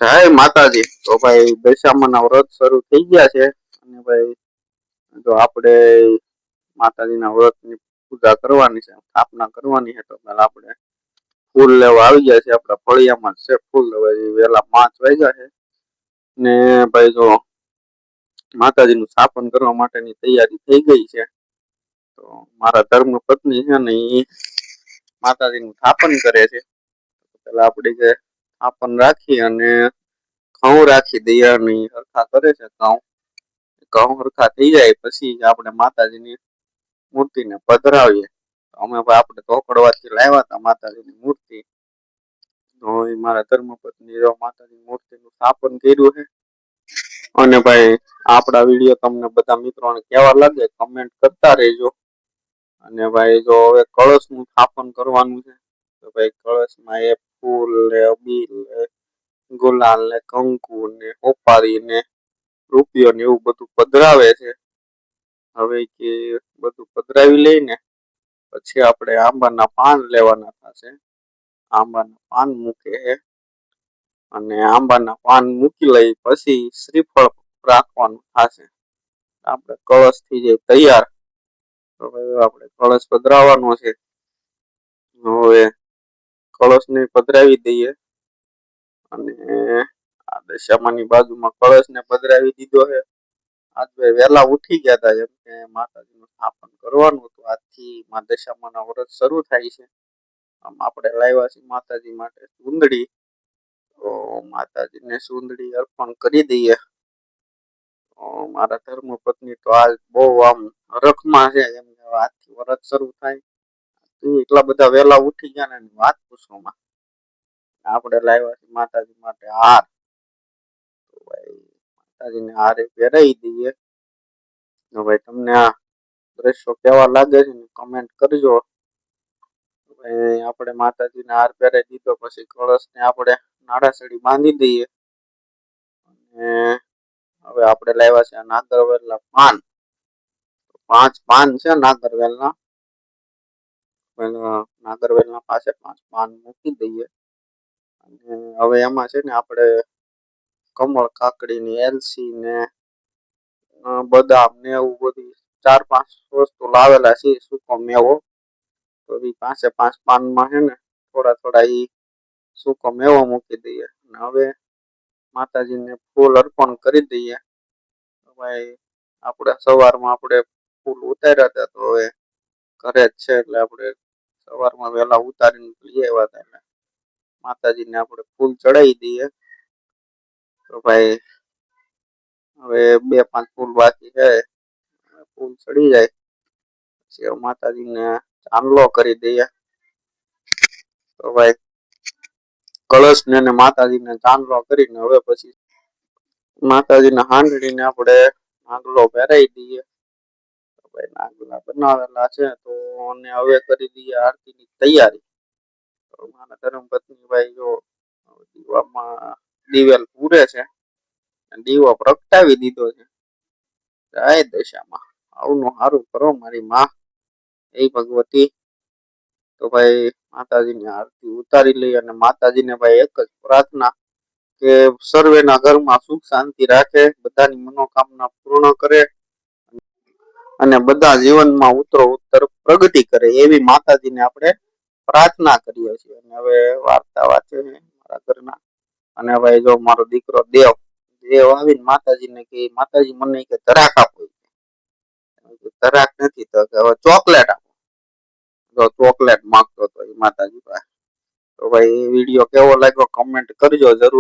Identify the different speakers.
Speaker 1: જય માતાજી. તો ભાઈ દશામાના વ્રત શરૂ થઈ ગયા છે અને ભાઈ જો આપણે માતાજીના વ્રતની પૂજા કરવાની છે, સ્થાપના કરવાની છે, તો પહેલા આપણે ફૂલ લેવા આવી ગયા છે. આપણા ફળિયામાં છે ફૂલ હવે વહેલા 5 વાગ્યા છે ને ભાઈ જો માતાજીનું સ્થાપન કરવા માટેની તૈયારી થઈ ગઈ છે. તો મારા ધર્મ પત્ની છે ને એ માતાજીનું સ્થાપન કરે છે. પેલા આપણે જે સ્થાપન રાખી અને ઘઉં રાખી દઈએ અને હરખા કરે છે. ઘઉં હરખા થઈ જાય પછી આપણે માતાજીની મૂર્તિને પધરાવીએ. અમે આપણે ચોકડવાથી લાવ્યા હતા માતાજીની મૂર્તિ. તો એ મારા ધર્મપત્ની માતાજીની મૂર્તિનું સ્થાપન કર્યું છે. અને ભાઈ આપણા વિડીયો તમને બધા મિત્રોને કેવા લાગે કમેન્ટ કરતા રહેજો. અને ભાઈ જો હવે કળશનું સ્થાપન કરવાનું છે તો ભાઈ કળશમાં એ ફૂલ ને અબીલ ને ગુલાલ ને કંકુ ને ઓપારી ને રૂપિયો ને એવું બધું પધરાવે છે. હવે કે બધું પધરાવી લઈને પછી આપણે આંબાના પાન લેવાના થશે. આંબાના પાન મૂકે અને આંબાના પાન મૂકી લઈ પછી શ્રીફળ રાખવાનું થશે. આપણે કળશ થઈ જાય તૈયાર. તો હવે આપણે કળશ પધરાવવાનો છે. હવે કળશને પધરાવી દઈએ અને આ દશામાની બાજુમાં કળશને પધરાવી દીધો છે. આજ વહેલા ઉઠી ગયા હતા એમ કે માતાજીનું સ્થાપન કરવાનું હતું. આજથી દશામાના વ્રત શરૂ થાય છે. આમ આપણે લાવ્યા છીએ માતાજી માટે ચૂંદડી. તો માતાજીને ચૂંદડી અર્પણ કરી દઈએ. મારા ધર્મપત્ની તો આજ બહુ આમ હરખમાં છે. એમ આજથી વ્રત શરૂ થાય એટલા બધા વહેલા ઉઠી ગયા ને વાત પૂછવામાં. આપણે લાવ્યા છીએ માતાજી માટે હાર. તો ભાઈ માતાજીને હારે પહેરાવી દઈએ. તો ભાઈ તમને આ દ્રશ્યો કેવા લાગે છે ને કમેન્ટ કરજો. આપણે માતાજીને હાર પહેરાવી દીધો પછી કળશને આપણે નાડાસડી બાંધી દઈએ. અને હવે આપણે લાવ્યા છે નાગરવેલના પાન. 5 પાન છે નાગરવેલના. નાગરવેલના પાસે 5 પાન મૂકી દઈએ. અને હવે એમાં છે ને આપણે કમળ કાકડીની એલસી ને બદામ ને એવું બધું 4-5 વસ્તુ લાવેલા છે સૂકો મેવો. તો એ 5 પાનમાં છે ને થોડા થોડા એ સૂકો મેવો મૂકી દઈએ. અને હવે માતાજીને ફૂલ અર્પણ કરી દઈએ. ભાઈ આપણે સવારમાં આપણે ફૂલ ઉતાર્યા હતા તો હવે ઘરે જ છે એટલે આપણે સવારમાં વહેલા ઉતારીને લઈ આવ્યા હતા. એટલે માતાજીને આપણે ફૂલ ચડાવી દઈએ. તો ભાઈ હવે 2-5 ફૂલ બાકી છે. ફૂલ ચડી જાય પછી માતાજીને ચાંદલો કરી દઈએ. તો ભાઈ કળશને અને માતાજીને ચાંદલો કરીને હવે પછી માતાજીના હાંડડીને આપણે નાગલો પહેરાવી દઈએ. ભાઈ નાગલા બનાવેલા છે તો અને હવે કરી દઈએ આરતીની તૈયારી. તો મારા ધર્મપત્ની ભાઈ જો દીવામાં દિવેલ પૂરે છે. દીવો પ્રગટાવી દીધો છે. જય દશામાં આવનું સારું કરો મારી માં એ ભગવતી. તો ભાઈ માતાજીની આરતી ઉતારી લઈ અને માતાજીને ભાઈ એક જ પ્રાર્થના કે સર્વેના ઘરમાં સુખ શાંતિ રાખે, બધાની મનોકામના પૂર્ણ કરે અને બધા જીવનમાં ઉત્તરોત્તર પ્રગતિ કરે એવી માતાજીને આપણે પ્રાર્થના કરીએ છીએ. અને હવે વાર્તા વાંચે મારા ઘરના. અને ભાઈ જો મારો દીકરો દેવ આવીને માતાજીને કે માતાજી મને કે ધરાક આપો. ધરાક નથી તો હવે ચોકલેટ આપો. જો ચોકલેટ માંગતો હતો એ માતાજી પાસે. તો ભાઈ વિડીયો કેવો લાગ્યો કમેન્ટ કરજો જરૂર.